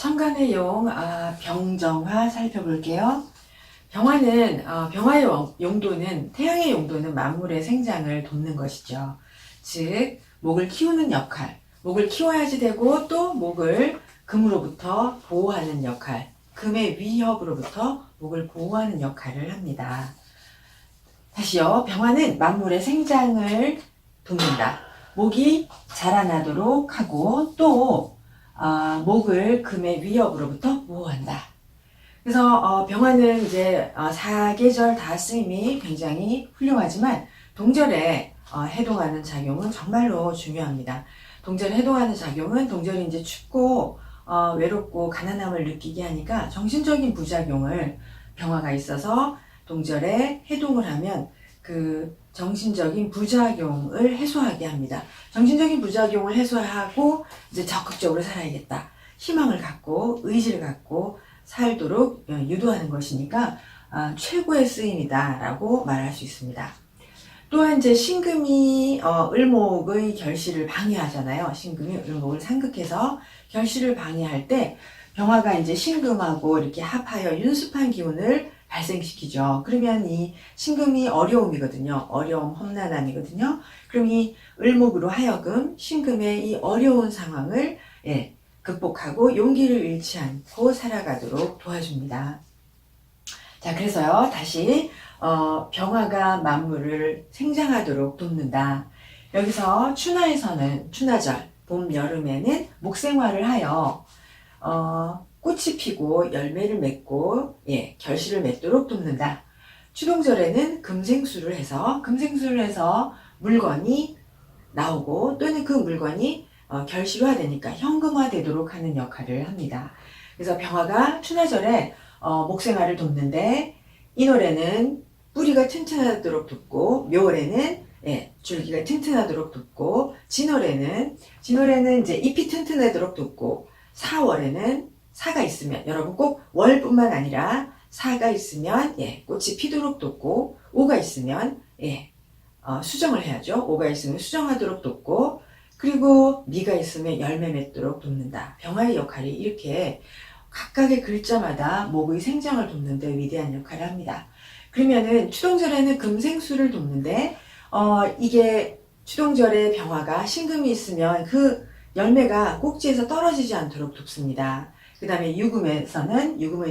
천간의 용, 병정화 살펴볼게요. 병화는, 병화의 용도는, 태양의 용도는 만물의 생장을 돕는 것이죠. 즉, 목을 키우는 역할, 목을 키워야지 되고 또 목을 금으로부터 보호하는 역할, 금의 위협으로부터 목을 보호하는 역할을 합니다. 다시요, 병화는 만물의 생장을 돕는다. 목이 자라나도록 하고 또 목을 금의 위협으로부터 보호한다. 그래서 병화는 이제 사계절 다 쓰임이 굉장히 훌륭하지만 동절에 해동하는 작용은 정말로 중요합니다. 동절에 해동하는 작용은 동절이 이제 춥고 외롭고 가난함을 느끼게 하니까 정신적인 부작용을 병화가 있어서 동절에 해동을 하면 그 정신적인 부작용을 해소하게 합니다. 정신적인 부작용을 해소하고 이제 적극적으로 살아야겠다. 희망을 갖고 의지를 갖고 살도록 유도하는 것이니까 최고의 쓰임이다 라고 말할 수 있습니다. 또한 이제 신금이 을목의 결실을 방해하잖아요. 신금이 을목을 상극해서 결실을 방해할 때 병화가 이제 신금하고 이렇게 합하여 윤습한 기운을 발생시키죠. 그러면 이 신금이 어려움이거든요. 어려움, 험난함이거든요. 그럼 이 을목으로 하여금 신금의 이 어려운 상황을 극복하고 용기를 잃지 않고 살아가도록 도와줍니다. 자, 그래서요, 다시 병화가 만물을 생장하도록 돕는다. 여기서 춘화에서는 춘화절, 봄, 여름에는 목생화를 하여 꽃이 피고 열매를 맺고 결실을 맺도록 돕는다. 추동절에는 금생수를 해서 물건이 나오고 또는 그 물건이 결실화되니까 현금화되도록 하는 역할을 합니다. 그래서 병화가 춘화절에 목생화를 돕는데 이 노래는 뿌리가 튼튼하도록 돕고 묘월에는 줄기가 튼튼하도록 돕고 진월에는 이제 잎이 튼튼하도록 돕고 4월에는 사가 있으면 여러분 꼭 월뿐만 아니라 사가 있으면 꽃이 피도록 돕고 오가 있으면 수정을 해야죠. 오가 있으면 수정하도록 돕고 그리고 미가 있으면 열매 맺도록 돕는다. 병화의 역할이 이렇게 각각의 글자마다 목의 생장을 돕는데 위대한 역할을 합니다. 그러면은 추동절에는 금생수를 돕는데 이게 추동절에 병화가 신금이 있으면 그 열매가 꼭지에서 떨어지지 않도록 돕습니다. 그 다음에 유금은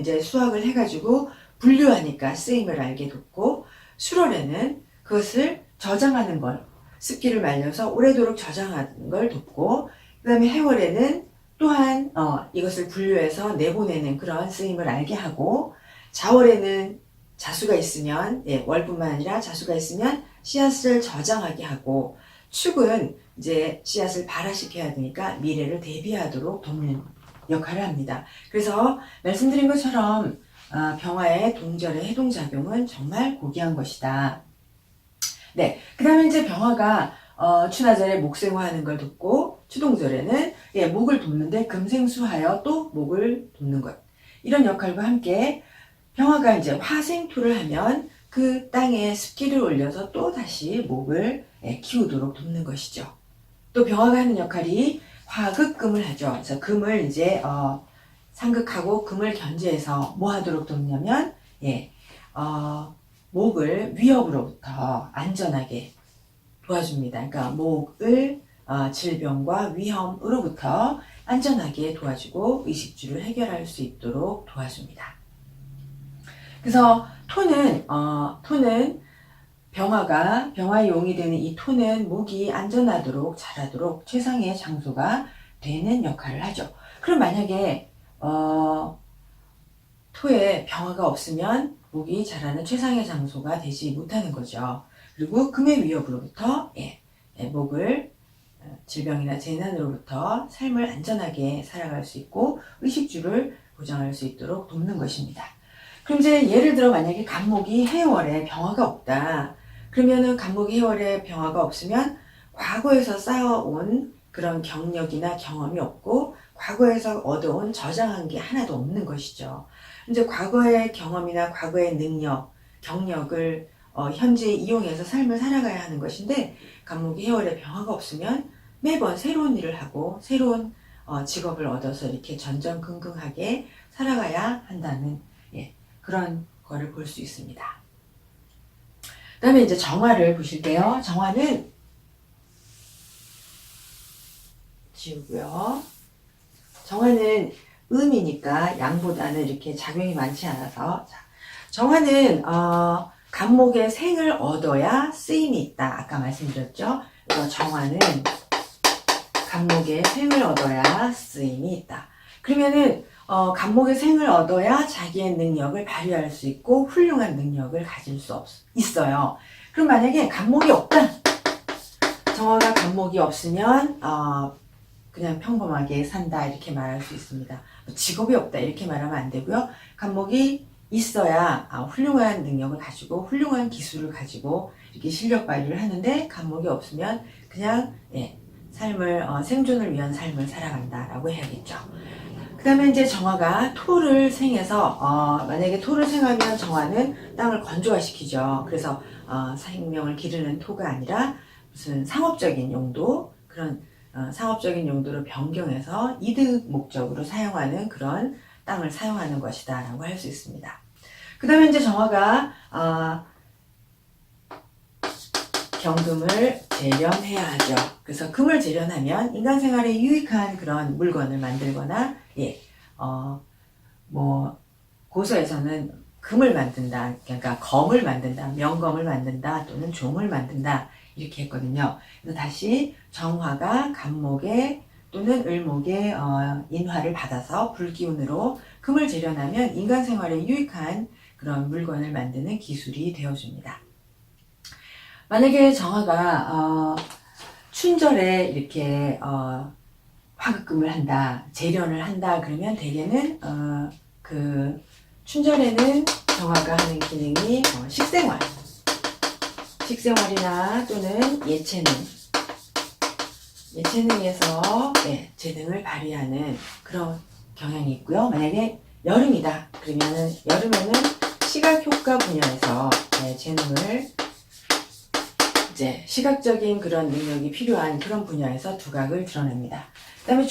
이제 수확을 해가지고 분류하니까 쓰임을 알게 돕고 수월에는 그것을 저장하는 걸 습기를 말려서 오래도록 저장하는 걸 돕고 그 다음에 해월에는 또한 이것을 분류해서 내보내는 그런 쓰임을 알게 하고 자월에는 자수가 있으면 월뿐만 아니라 자수가 있으면 씨앗을 저장하게 하고 축은 이제 씨앗을 발화시켜야 되니까 미래를 대비하도록 돕는 역할을 합니다. 그래서 말씀드린 것처럼 병화의 동절의 해동작용은 정말 고귀한 것이다. 네, 그 다음에 이제 병화가 춘화절에 목생화하는 걸 돕고 추동절에는 목을 돕는데 금생수하여 또 목을 돕는 것. 이런 역할과 함께 병화가 이제 화생토를 하면 그 땅에 습기를 올려서 또 다시 목을 키우도록 돕는 것이죠. 또 병화가 하는 역할이 화극금을 하죠. 그래서 금을 이제 상극하고 금을 견제해서 뭐 하도록 돕냐면 목을 위협으로부터 안전하게 도와줍니다. 그러니까 목을 질병과 위험으로부터 안전하게 도와주고 의식주를 해결할 수 있도록 도와줍니다. 그래서 토는 병화의 용이 되는 이 토는 목이 안전하도록 자라도록 최상의 장소가 되는 역할을 하죠. 그럼 만약에 토에 병화가 없으면 목이 자라는 최상의 장소가 되지 못하는 거죠. 그리고 금의 위협으로부터 목을 질병이나 재난으로부터 삶을 안전하게 살아갈 수 있고 의식주를 보장할 수 있도록 돕는 것입니다. 그럼 이제 예를 들어 만약에 간목이 해월에 병화가 없다. 그러면은 간목이 해월에 병화가 없으면 과거에서 쌓아온 그런 경력이나 경험이 없고 과거에서 얻어온 저장한 게 하나도 없는 것이죠. 이제 과거의 경험이나 과거의 능력, 경력을 현재 이용해서 삶을 살아가야 하는 것인데 간목이 해월에 병화가 없으면 매번 새로운 일을 하고 새로운 직업을 얻어서 이렇게 전전긍긍하게 살아가야 한다는 그런 거를 볼 수 있습니다. 그 다음에 이제 정화를 보실게요. 정화는 지우고요. 정화는 음이니까 양보다는 이렇게 작용이 많지 않아서, 정화는 간목의 생을 얻어야 쓰임이 있다. 아까 말씀드렸죠. 그래서 정화는 간목의 생을 얻어야 쓰임이 있다. 그러면은 간목의 생을 얻어야 자기의 능력을 발휘할 수 있고 훌륭한 능력을 가질 수 있어요. 그럼 만약에 간목이 없다. 정화가 간목이 없으면 그냥 평범하게 산다 이렇게 말할 수 있습니다. 직업이 없다 이렇게 말하면 안 되고요. 간목이 있어야 훌륭한 능력을 가지고 훌륭한 기술을 가지고 이렇게 실력 발휘를 하는데, 간목이 없으면 그냥 삶을 생존을 위한 삶을 살아간다라고 해야겠죠. 그 다음에 이제 정화가 토를 생해서 만약에 토를 생하면 정화는 땅을 건조화시키죠. 그래서 생명을 기르는 토가 아니라 무슨 상업적인 용도, 그런 상업적인 용도로 변경해서 이득 목적으로 사용하는 그런 땅을 사용하는 것이다 라고 할 수 있습니다. 그 다음에 이제 정화가 경금을 재련해야 하죠. 그래서 금을 재련하면 인간 생활에 유익한 그런 물건을 만들거나, 고서에서는 금을 만든다, 그러니까 검을 만든다, 명검을 만든다, 또는 종을 만든다 이렇게 했거든요. 그래서 다시 정화가 간목의 또는 을목의 인화를 받아서 불기운으로 금을 재련하면 인간 생활에 유익한 그런 물건을 만드는 기술이 되어줍니다. 만약에 정화가 춘절에 이렇게 화급금을 한다, 재련을 한다 그러면 대개는 그 춘절에는 정화가 하는 기능이 식생활이나 또는 예체능에서 재능을 발휘하는 그런 경향이 있고요. 만약에 여름이다 그러면은 여름에는 시각효과 분야에서 재능을 시각적인 그런 능력이 필요한 그런 분야에서 두각을 드러냅니다. 그 다음에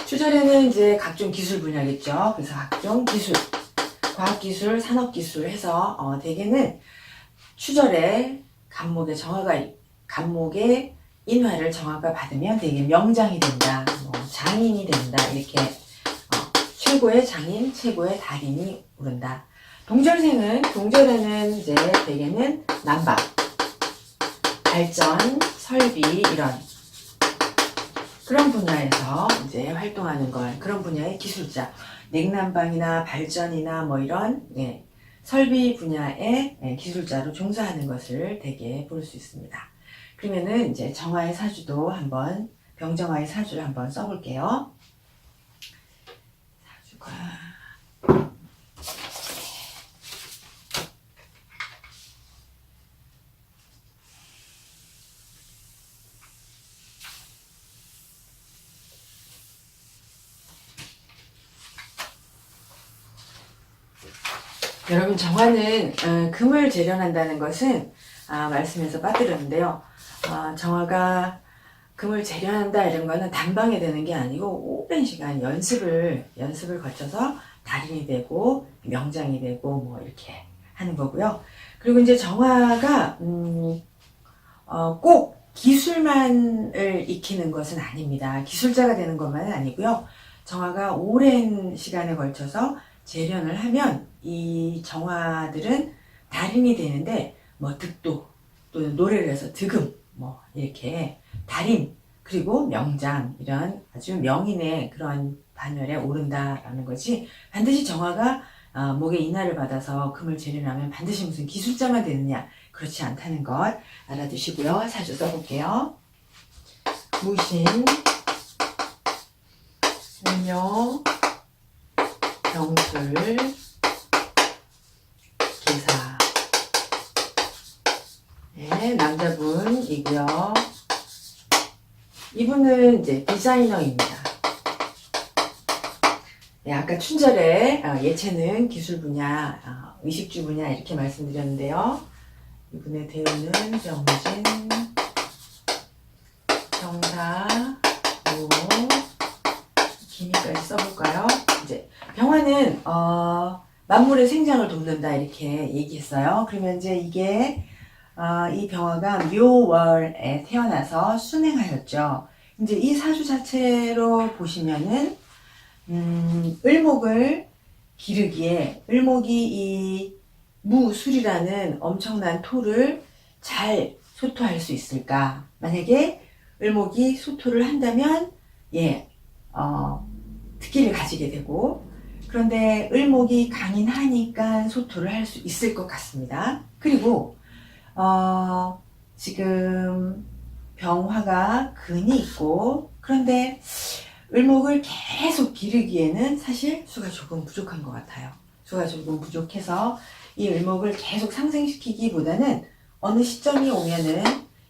추절에는 이제 각종 기술 분야겠죠. 그래서 각종 기술, 과학기술, 산업기술 해서 대개는 추절에 간목의 인화를 정화가 받으면 되게 명장이 된다, 장인이 된다, 이렇게 최고의 장인, 최고의 달인이 오른다. 동절에는 이제 대개는 난방, 발전, 설비 이런 그런 분야에서 이제 활동하는 걸, 그런 분야의 기술자, 냉난방이나 발전이나 이런 설비 분야의 기술자로 종사하는 것을 대개 볼 수 있습니다. 그러면은 이제 정화의 사주도 한번, 병정화의 사주를 한번 써볼게요. 사주가 여러분, 정화는 금을 재련한다는 것은 말씀에서 빠뜨렸는데요. 정화가 금을 재련한다 이런 거는 단방에 되는 게 아니고 오랜 시간 연습을 거쳐서 달인이 되고 명장이 되고 이렇게 하는 거고요. 그리고 이제 정화가 꼭 기술만을 익히는 것은 아닙니다. 기술자가 되는 것만은 아니고요. 정화가 오랜 시간에 걸쳐서 재련을 하면 이 정화들은 달인이 되는데 득도, 또는 노래를 해서 득음, 이렇게 달인, 그리고 명장, 이런 아주 명인의 그런 반열에 오른다라는 것이, 반드시 정화가 목에 인화를 받아서 금을 재련하면 반드시 무슨 기술자만 되느냐, 그렇지 않다는 것 알아두시고요. 사주 써볼게요. 무신, 을묘, 병술, 기사. 남자분이고요. 이분은 이제 디자이너입니다. 아까 춘절에 예체능, 기술 분야, 의식주 분야 이렇게 말씀드렸는데요. 이분의 대운은 병진, 병사, 무, 병화는 만물의 생장을 돕는다 이렇게 얘기했어요. 그러면 이제 이게 이 병화가 묘월에 태어나서 순행하였죠. 이제 이 사주 자체로 보시면은 을목을 기르기에 을목이 이 무술이라는 엄청난 토를 잘 소토할 수 있을까? 만약에 을목이 소토를 한다면 특기를 가지게 되고, 그런데 을목이 강인하니까 소토를 할 수 있을 것 같습니다. 그리고 지금 병화가 근이 있고, 그런데 을목을 계속 기르기에는 사실 수가 조금 부족한 것 같아요. 수가 조금 부족해서 이 을목을 계속 상승시키기보다는 어느 시점이 오면은,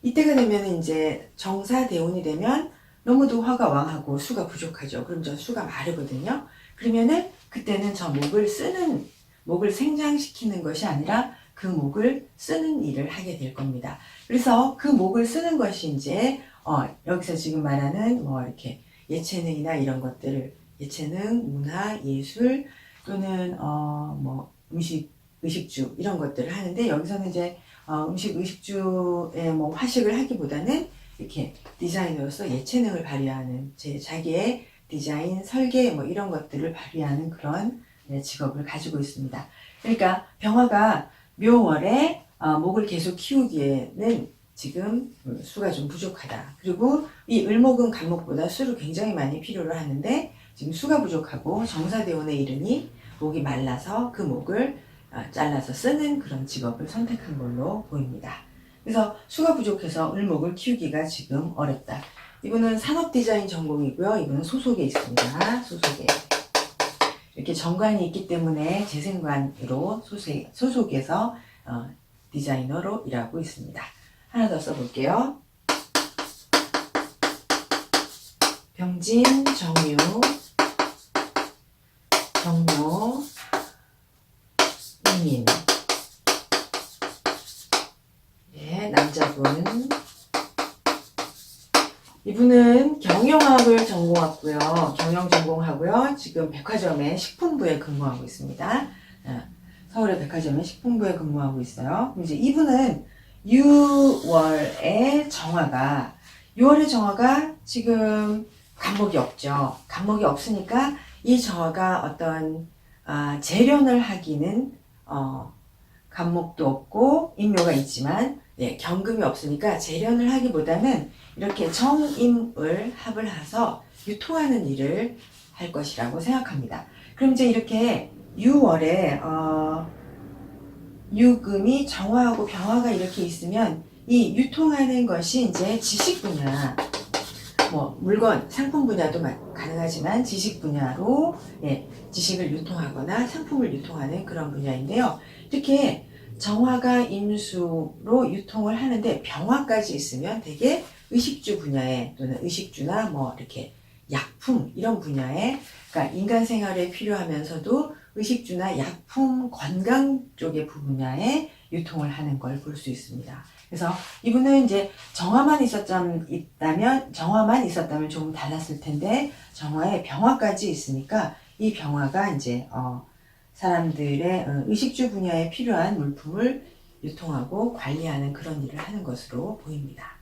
이때가 되면 이제 정사대운이 되면 너무도 화가 왕하고 수가 부족하죠. 그럼 저 수가 마르거든요. 그러면은 그때는 저 목을 생장시키는 것이 아니라 그 목을 쓰는 일을 하게 될 겁니다. 그래서 그 목을 쓰는 것이 이제 여기서 지금 말하는 뭐 이렇게 예체능이나 이런 것들을, 예체능, 문화, 예술 또는 뭐 의식주 이런 것들을 하는데, 여기서는 이제 의식주에 뭐 화식을 하기보다는 이렇게 디자이너로서 예체능을 발휘하는, 자기의 디자인, 설계 뭐 이런 것들을 발휘하는 그런 직업을 가지고 있습니다. 그러니까 병화가 묘월에 목을 계속 키우기에는 지금 수가 좀 부족하다. 그리고 이 을목은 간목보다 수를 굉장히 많이 필요로 하는데 지금 수가 부족하고 정사대운에 이르니 목이 말라서 그 목을 잘라서 쓰는 그런 직업을 선택한 걸로 보입니다. 그래서 수가 부족해서 을목을 키우기가 지금 어렵다. 이분은 산업디자인 전공이고요. 이분은 소속에 있습니다. 소속에. 이렇게 정관이 있기 때문에 재생관으로 소속에서 디자이너로 일하고 있습니다. 하나 더 써볼게요. 병진, 정유, 정묘, 이민. 남자분. 이분은 경영학을 전공하고요. 경영 전공하고요. 지금 백화점의 식품부에 근무하고 있습니다. 서울의 백화점의 식품부에 근무하고 있어요. 이제 이분은 6월의 정화가 지금 간목이 없죠. 간목이 없으니까 이 정화가 어떤 재련을 하기는 간목도 없고 인묘가 있지만 경금이 없으니까 재련을 하기보다는 이렇게 정임을 합을 해서 유통하는 일을 할 것이라고 생각합니다. 그럼 이제 이렇게 6월에 유금이 정화하고 병화가 이렇게 있으면 이 유통하는 것이 이제 지식 분야, 뭐 물건, 상품 분야도 가능하지만 지식 분야로 지식을 유통하거나 상품을 유통하는 그런 분야인데요. 이렇게 정화가 임수로 유통을 하는데 병화까지 있으면 되게 의식주 분야에, 또는 의식주나 뭐 이렇게 약품 이런 분야에, 그러니까 인간 생활에 필요하면서도 의식주나 약품, 건강 쪽의 분야에 유통을 하는 걸 볼 수 있습니다. 그래서 이분은 이제 정화만 있었다면 조금 달랐을 텐데 정화에 병화까지 있으니까 이 병화가 이제 사람들의 의식주 분야에 필요한 물품을 유통하고 관리하는 그런 일을 하는 것으로 보입니다.